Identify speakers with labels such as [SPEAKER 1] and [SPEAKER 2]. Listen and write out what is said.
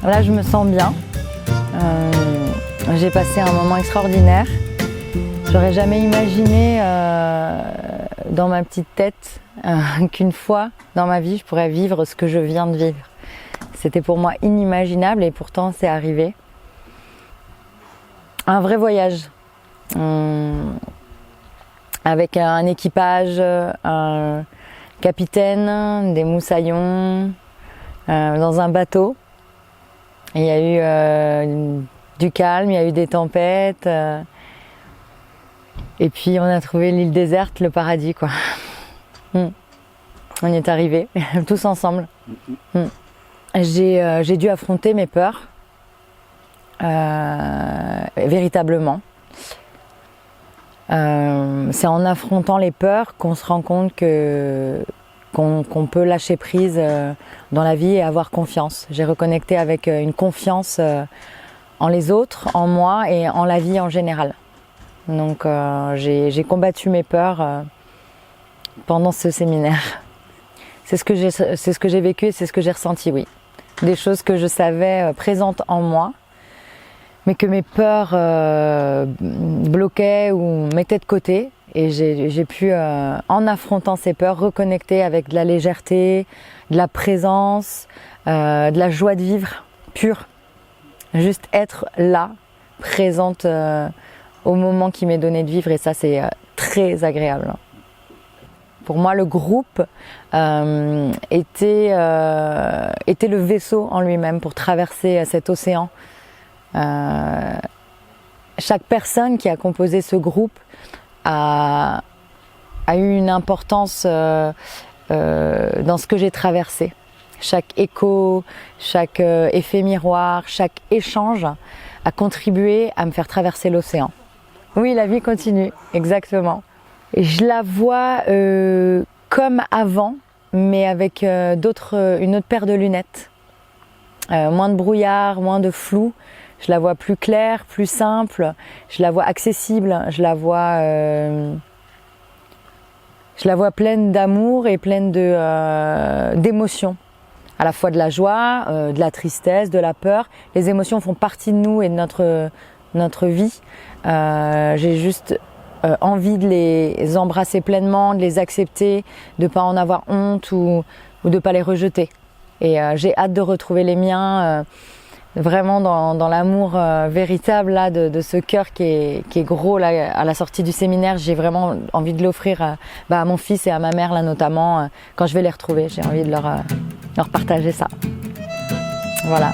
[SPEAKER 1] Là, je me sens bien. J'ai passé un moment extraordinaire. J'aurais jamais imaginé dans ma petite tête qu'une fois dans ma vie, je pourrais vivre ce que je viens de vivre. C'était pour moi inimaginable et pourtant c'est arrivé. Un vrai voyage. Avec un équipage, un capitaine, des moussaillons, dans un bateau. Il y a eu du calme, il y a eu des tempêtes. Et puis on a trouvé l'île déserte, le paradis quoi. On y est arrivé, tous ensemble. J'ai dû affronter mes peurs, véritablement. C'est en affrontant les peurs qu'on se rend compte qu'on peut lâcher prise dans la vie et avoir confiance. J'ai reconnecté avec une confiance en les autres, en moi et en la vie en général. Donc j'ai combattu mes peurs pendant ce séminaire. C'est ce que j'ai vécu et c'est ce que j'ai ressenti, oui. Des choses que je savais présentes en moi, mais que mes peurs bloquaient ou mettaient de côté. Et j'ai pu, en affrontant ces peurs, reconnecter avec de la légèreté, de la présence, de la joie de vivre pure. Juste être là, présente au moment qui m'est donné de vivre, et ça c'est très agréable. Pour moi, le groupe était le vaisseau en lui-même pour traverser cet océan. Chaque personne qui a composé ce groupe a eu une importance dans ce que j'ai traversé. Chaque écho, chaque effet miroir, chaque échange a contribué à me faire traverser l'océan. Oui, la vie continue, exactement. Et je la vois comme avant, mais avec une autre paire de lunettes. Moins de brouillard, moins de flou. Je la vois plus claire, plus simple. Je la vois accessible. Je la vois pleine d'amour et pleine d'émotions. À la fois de la joie, de la tristesse, de la peur. Les émotions font partie de nous et de notre vie. J'ai juste envie de les embrasser pleinement, de les accepter, de ne pas en avoir honte ou de ne pas les rejeter. Et j'ai hâte de retrouver les miens vraiment dans l'amour véritable là, de ce cœur qui est gros là, à la sortie du séminaire. J'ai vraiment envie de l'offrir à mon fils et à ma mère là, notamment. Quand je vais les retrouver, j'ai envie de leur partager ça. Voilà.